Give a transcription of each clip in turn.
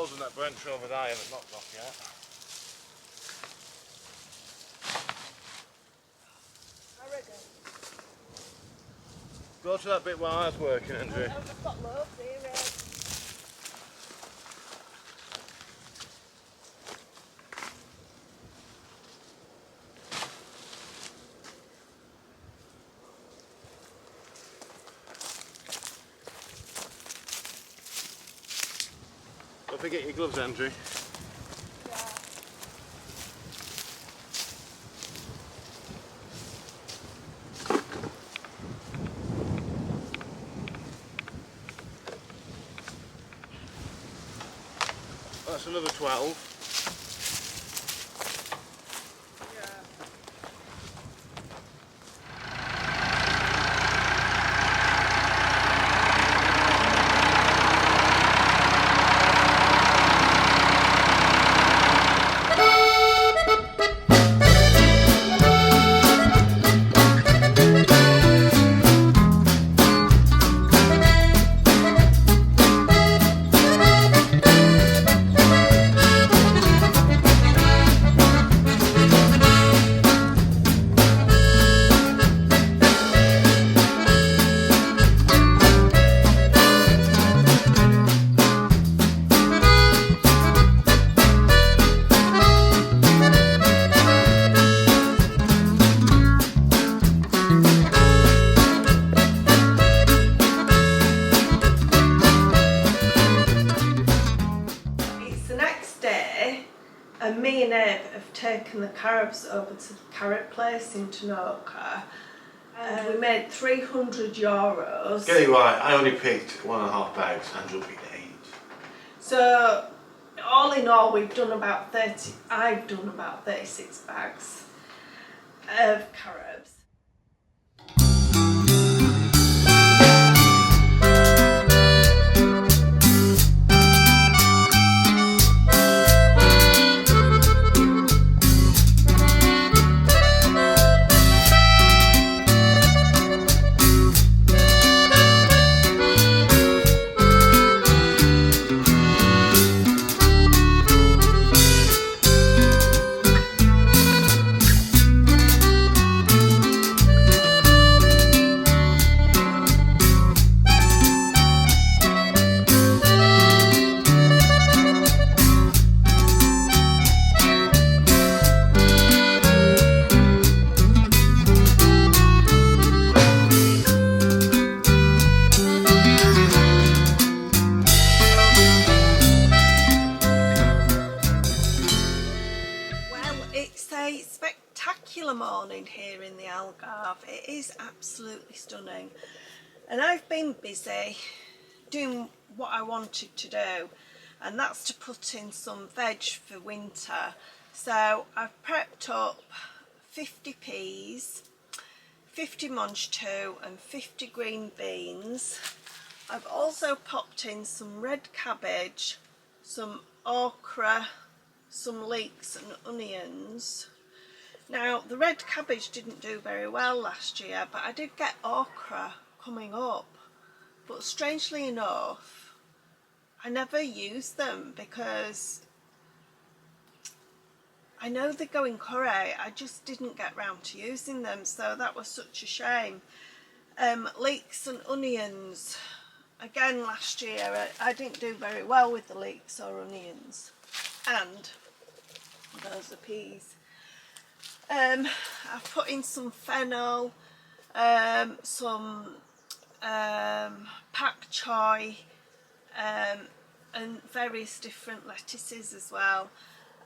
holes in that branch over there I haven't knocked off yet. Go to that bit where I was working, Andrew. I've got loads here. Don't forget your gloves, Andrew. That's another 12. And me and Eb have taken the Carobs over to the Carob place in Tanoka, and we made €300. Get it right, I only picked 1.5 bags, Andrew picked 8. So all in all we've done about 30, I've done about 36 bags of Carobs. Morning here in the Algarve. It is absolutely stunning, and I've been busy doing what I wanted to do, and that's to put in some veg for winter. So I've prepped up 50 peas, 50 mange-tout and 50 green beans. I've also popped in some red cabbage, some okra, some leeks and onions. Now the red cabbage didn't do very well last year, but I did get okra coming up, but strangely enough I never used them because I know they go in curry. I just didn't get round to using them, so that was such a shame. Leeks and onions, again last year I didn't do very well with the leeks or onions, and those are peas. I've put in some fennel, some pak choy, and various different lettuces as well,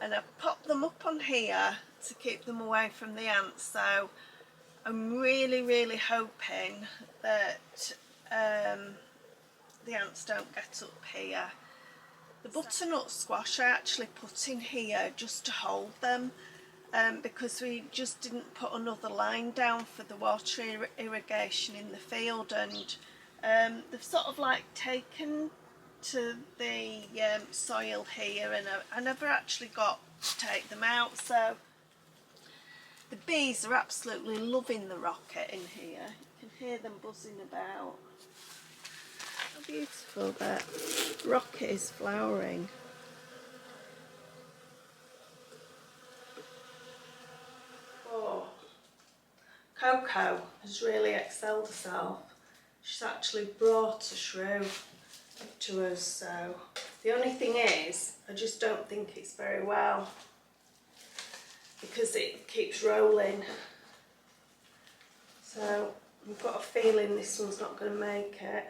and I've popped them up on here to keep them away from the ants. So I'm really hoping that the ants don't get up here. The butternut squash I actually put in here just to hold them, because we just didn't put another line down for the water irrigation in the field, and they've sort of like taken to the soil here, and I never actually got to take them out. So the bees are absolutely loving the rocket in here. You can hear them buzzing about. How beautiful that rocket is flowering. Coco has really excelled herself. She's actually brought a shrew up to us, so the only thing is I just don't think it's very well because it keeps rolling. So I've got a feeling this one's not going to make it.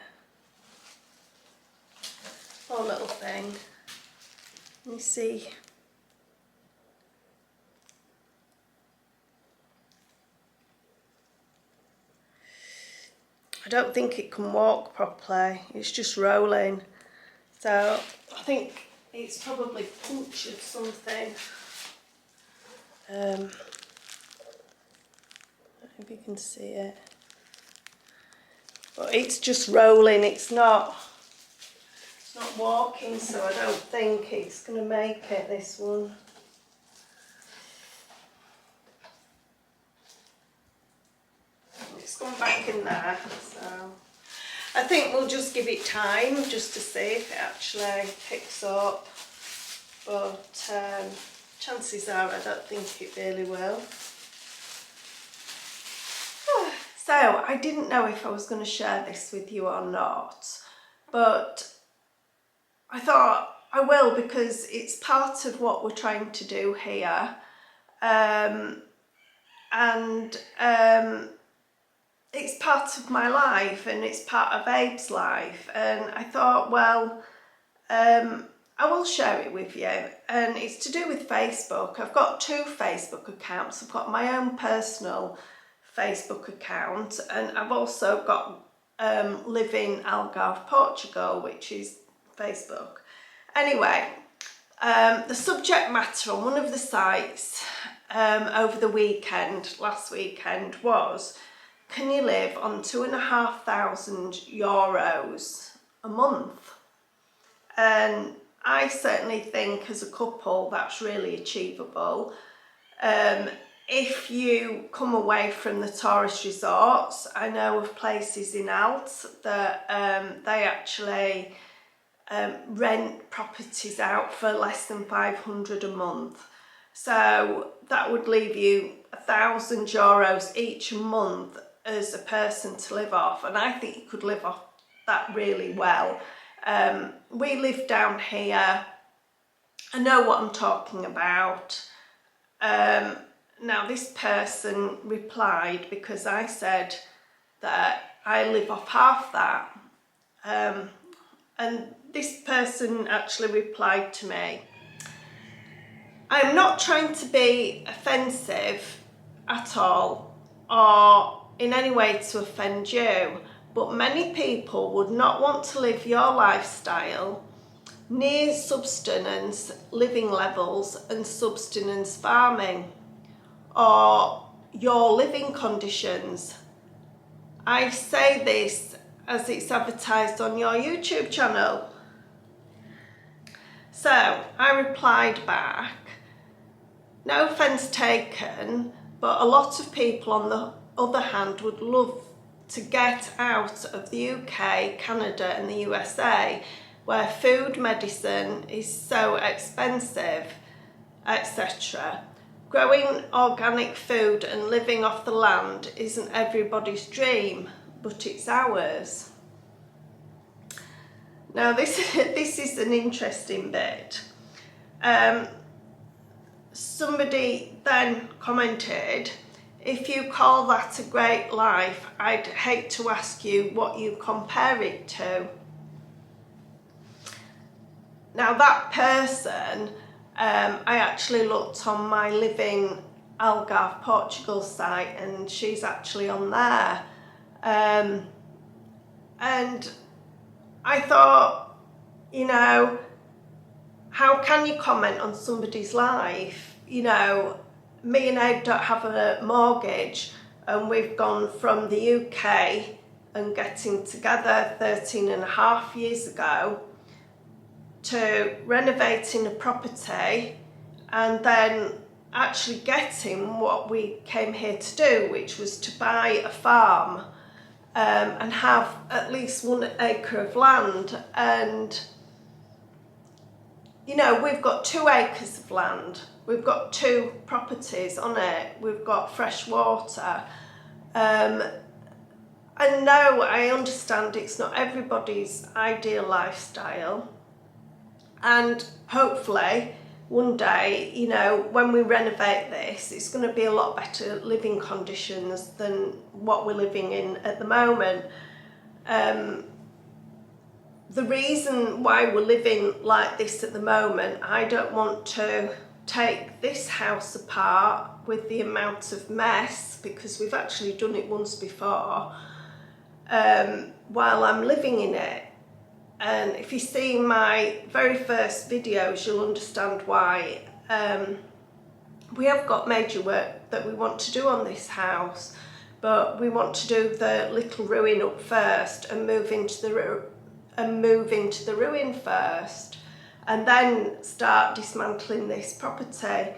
Poor little thing. Let me see. I don't think it can walk properly. It's just rolling. So I think it's probably punctured something. I don't know if you can see it. But it's just rolling. It's not walking, so I don't think it's going to make it, this one. It's gone back in there, so I think we'll just give it time just to see if it actually picks up, but chances are I don't think it really will. So I didn't know if I was going to share this with you or not, but I thought I will because it's part of what we're trying to do here, it's part of my life and it's part of Abe's life, and I thought, well, I will share it with you. And it's to do with Facebook. I've got 2 Facebook accounts. I've got my own personal Facebook account, and I've also got Livinginthealgarveportugal, which is Facebook. Anyway, the subject matter on one of the sites over the weekend, last weekend, was, can you live on €2,500 a month? And I certainly think as a couple that's really achievable. If you come away from the tourist resorts, I know of places in Alt that they actually rent properties out for less than €500 a month. So that would leave you €1,000 each month as a person to live off, and I think you could live off that really well. We live down here. I know what I'm talking about. Now this person replied, because I said that I live off half that, and this person actually replied to me, I'm not trying to be offensive at all or in any way to offend you, but many people would not want to live your lifestyle near subsistence living levels and subsistence farming, or your living conditions. I say this as it's advertised on your YouTube channel. So I replied back, no offence taken, but a lot of people on the other hand would love to get out of the UK, Canada and the USA, where food, medicine is so expensive, etc. Growing organic food and living off the land isn't everybody's dream, but it's ours. Now this is an interesting bit. Somebody then commented, if you call that a great life, I'd hate to ask you what you compare it to. Now that person, I actually looked on my Livinginthealgarveportugal site, and she's actually on there. And I thought, you know, how can you comment on somebody's life? You know, me and Abe don't have a mortgage, and we've gone from the UK and getting together 13.5 years ago to renovating a property and then actually getting what we came here to do, which was to buy a farm and have at least 1 acre of land. And you know, we've got 2 acres of land, we've got 2 properties on it, we've got fresh water, And no, I understand it's not everybody's ideal lifestyle, and hopefully one day, you know, when we renovate this, it's going to be a lot better living conditions than what we're living in at the moment. The reason why we're living like this at the moment, I don't want to take this house apart with the amount of mess, because we've actually done it once before, while I'm living in it. And if you see my very first videos, you'll understand why. We have got major work that we want to do on this house, but we want to do the little ruin up first and move into the ruin first, and then start dismantling this property.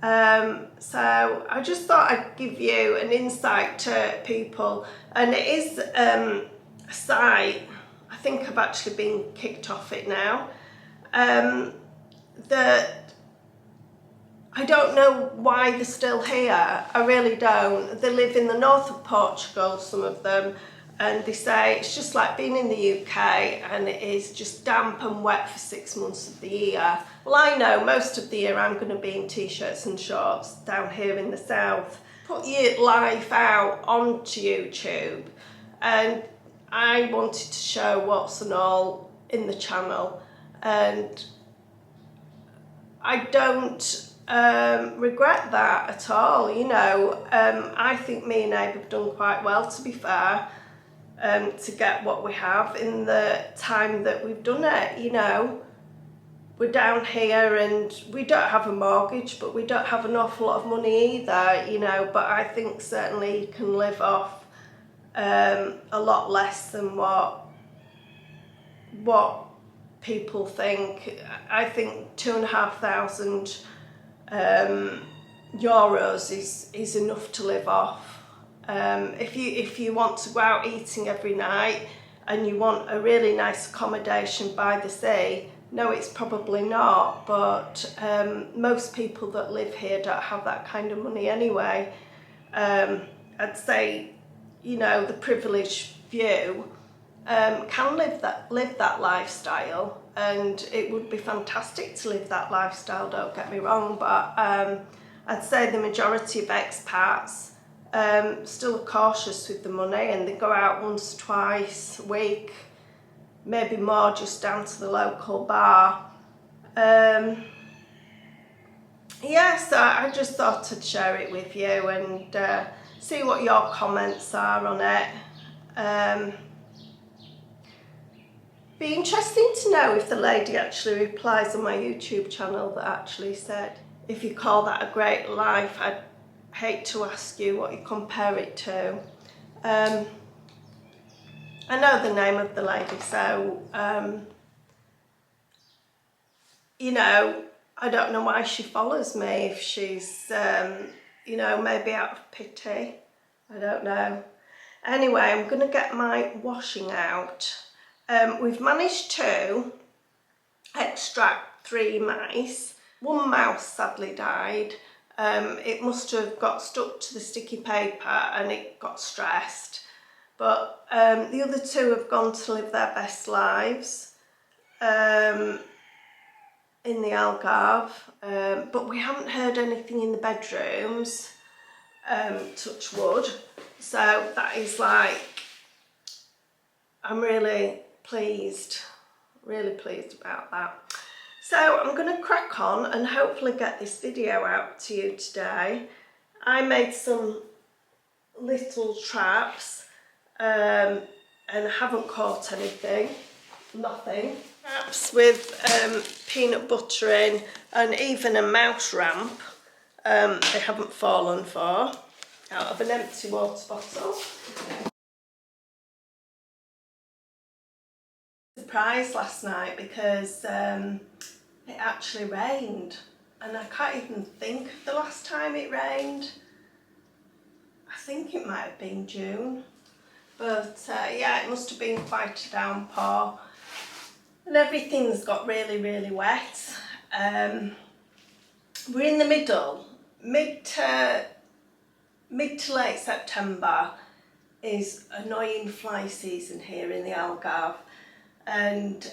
So I just thought I'd give you an insight to people, and it is a site, I think I've actually been kicked off it now, that I don't know why they're still here. I really don't. They live in the north of Portugal, some of them, and they say it's just like being in the UK, and it is just damp and wet for 6 months of the year. Well, I know most of the year I'm going to be in t-shirts and shorts down here in the south. Put your life out onto YouTube, and I wanted to show what's and all in the channel, and I don't regret that at all, you know. I think me and Abe have done quite well, to be fair, to get what we have in the time that we've done it, you know. We're down here and we don't have a mortgage, but we don't have an awful lot of money either, you know, but I think certainly you can live off a lot less than what people think. I think €2,500 euros is enough to live off. If you want to go out eating every night and you want a really nice accommodation by the sea, no, it's probably not, but most people that live here don't have that kind of money anyway. I'd say, you know, the privileged few can live that lifestyle, and it would be fantastic to live that lifestyle, don't get me wrong, but I'd say the majority of expats still are cautious with the money, and they go out once or twice a week, maybe more, just down to the local bar. Yeah, so I just thought I'd share it with you and see what your comments are on it. Be interesting to know if the lady actually replies on my YouTube channel that actually said, if you call that a great life, I'd hate to ask you what you compare it to. I know the name of the lady, so you know, I don't know why she follows me, if she's you know, maybe out of pity, I don't know. Anyway, I'm going to get my washing out. We've managed to extract 3 mice. 1 mouse sadly died. It must have got stuck to the sticky paper and it got stressed. But the other 2 have gone to live their best lives in the Algarve. But we haven't heard anything in the bedrooms, touch wood. So that is like, I'm really pleased about that. So I'm going to crack on and hopefully get this video out to you today. I made some little traps and haven't caught anything, nothing. Traps with peanut butter in and even a mouse ramp they haven't fallen for, out of an empty water bottle. Surprised last night because it actually rained, and I can't even think of the last time it rained. I think it might have been June, but yeah, it must have been quite a downpour, and everything's got really wet. We're in the mid to mid to late September is annoying fly season here in the Algarve, and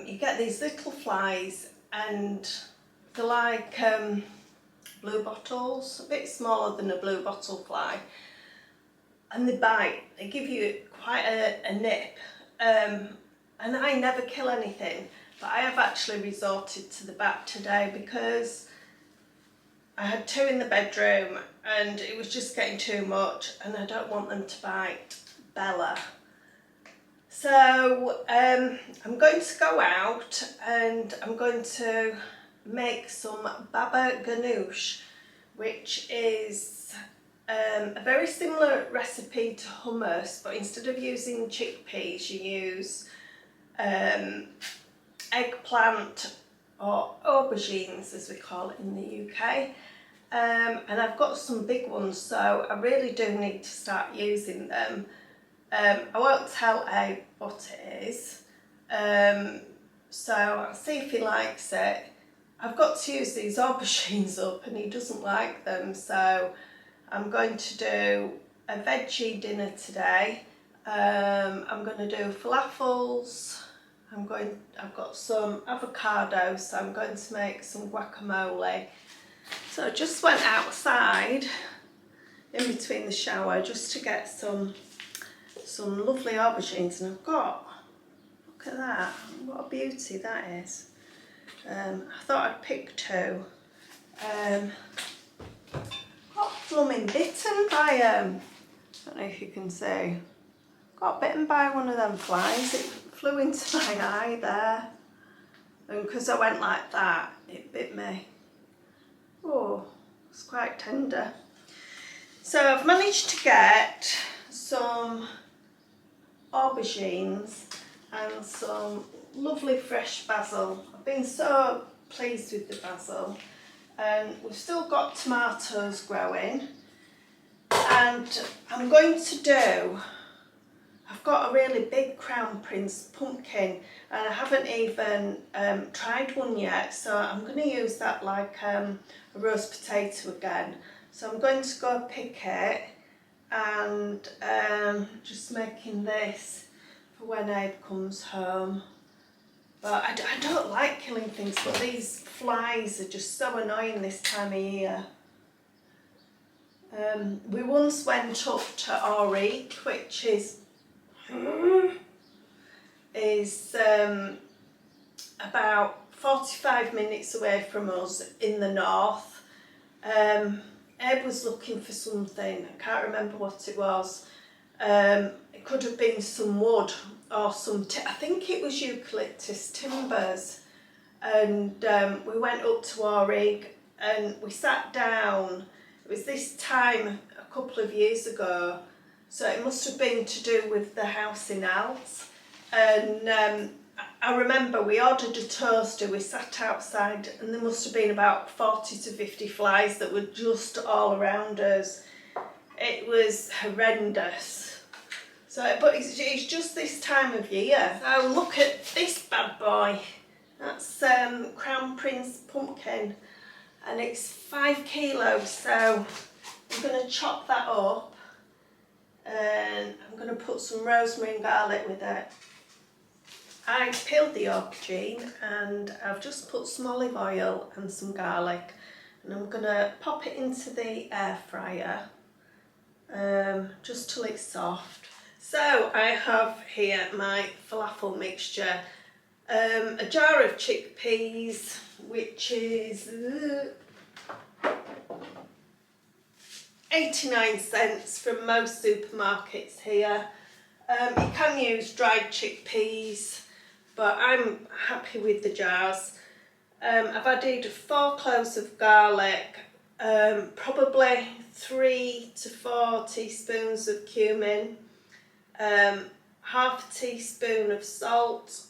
you get these little flies, and they're like blue bottles, a bit smaller than a blue bottle fly, and they bite. They give you quite a nip, and I never kill anything, but I have actually resorted to the bat today because I had 2 in the bedroom and it was just getting too much, and I don't want them to bite Bella. So I'm going to go out and I'm going to make some baba ganoush, which is a very similar recipe to hummus, but instead of using chickpeas you use eggplant, or aubergines as we call it in the UK. And I've got some big ones, so I really do need to start using them. I won't tell Abe what it is, so I'll see if he likes it. I've got to use these aubergines up and he doesn't like them, so I'm going to do a veggie dinner today. I'm going to do falafels. I've got some avocado, so I'm going to make some guacamole. So I just went outside in between the shower just to get some lovely aubergines, and I've got, look at that, what a beauty that is. I thought I'd pick 2. Got blooming bitten by I don't know if you can see. Got bitten by one of them flies. It flew into my eye there, and because I went like that, it bit me. Oh, it's quite tender. So I've managed to get some aubergines and some lovely fresh basil. I've been so pleased with the basil, and we've still got tomatoes growing, and I'm going to do, I've got a really big Crown Prince pumpkin and I haven't even tried one yet, so I'm going to use that like a roast potato again. So I'm going to go pick it, and just making this for when Abe comes home. But I don't like killing things, but these flies are just so annoying this time of year. We once went up to Auric, which is about 45 minutes away from us in the north. Ed was looking for something, I can't remember what it was. It could have been some wood or some, I think it was eucalyptus timbers, and we went up to Auric and we sat down. It was this time a couple of years ago, so it must have been to do with the house in Alts. And I remember we ordered a toaster, we sat outside, and there must have been about 40 to 50 flies that were just all around us. It was horrendous. So, but it's just this time of year. So look at this bad boy. That's Crown Prince pumpkin, and it's 5 kilos. So I'm going to chop that up, and I'm going to put some rosemary and garlic with it. I peeled the aubergine and I've just put some olive oil and some garlic, and I'm going to pop it into the air fryer just till it's soft. So I have here my falafel mixture, a jar of chickpeas, which is 89 cents from most supermarkets here. You can use dried chickpeas, but I'm happy with the jars. I've added 4 cloves of garlic, probably 3 to 4 teaspoons of cumin, half a teaspoon of salt,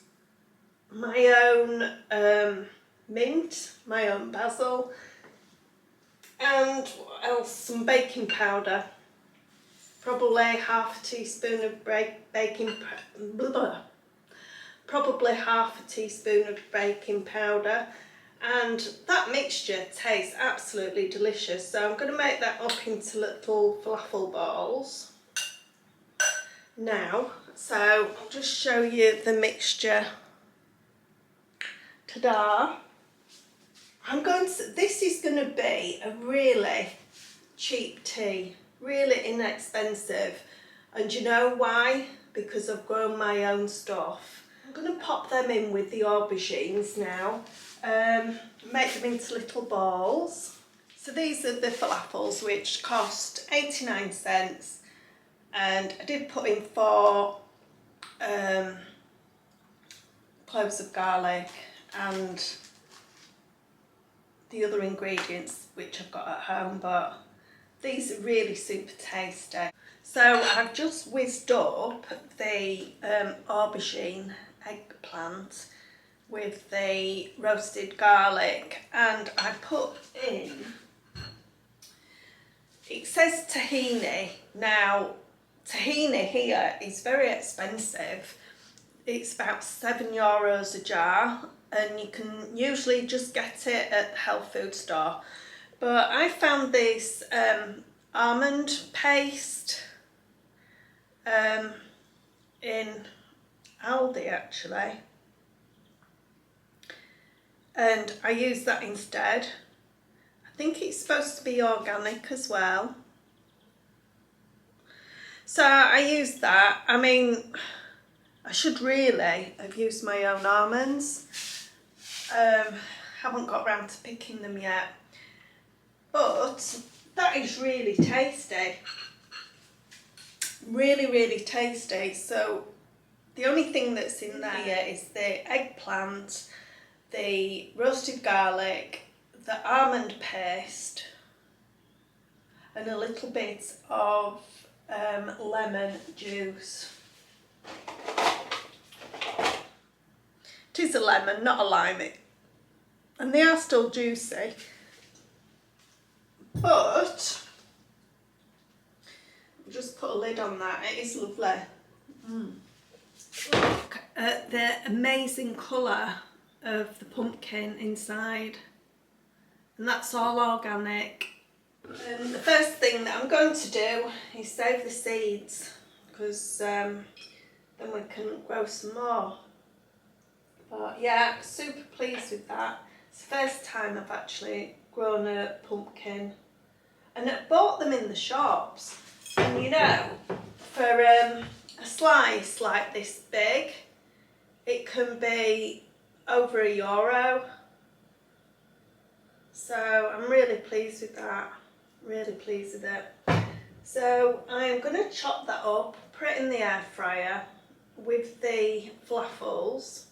my own mint, my own basil, and what else? Some baking powder. Probably half a teaspoon of probably half a teaspoon of baking powder, and that mixture tastes absolutely delicious. So I'm going to make that up into little falafel balls now. So I'll just show you the mixture. Ta-da! This is going to be a really cheap tea, really inexpensive, and you know why? Because I've grown my own stuff. I'm going to pop them in with the aubergines now, make them into little balls. So these are the falafels, which cost 89 cents, and I did put in 4 cloves of garlic and the other ingredients which I've got at home, but these are really super tasty. So I've just whizzed up the aubergine eggplant with the roasted garlic, and I put in, it says tahini. Now tahini here is very expensive. It's about €7 a jar, and you can usually just get it at the health food store. But I found this almond paste in Aldi actually, and I use that instead. I think it's supposed to be organic as well. So I use that. I mean, I should really have used my own almonds. Haven't got round to picking them yet, but that is really tasty, really tasty. So the only thing that's in there is the eggplant, the roasted garlic, the almond paste, and a little bit of lemon juice. It is a lemon, not a lime, and they are still juicy, but I'll just put a lid on that. It is lovely. Look at the amazing colour of the pumpkin inside, and that's all organic. And the first thing that I'm going to do is save the seeds, because then we can grow some more. But yeah, super pleased with that. It's the first time I've actually grown a pumpkin, and I bought them in the shops, and you know, for a slice like this big, it can be over €1. So I'm really pleased with that, really pleased with it. So I'm going to chop that up, put it in the air fryer with the falafels.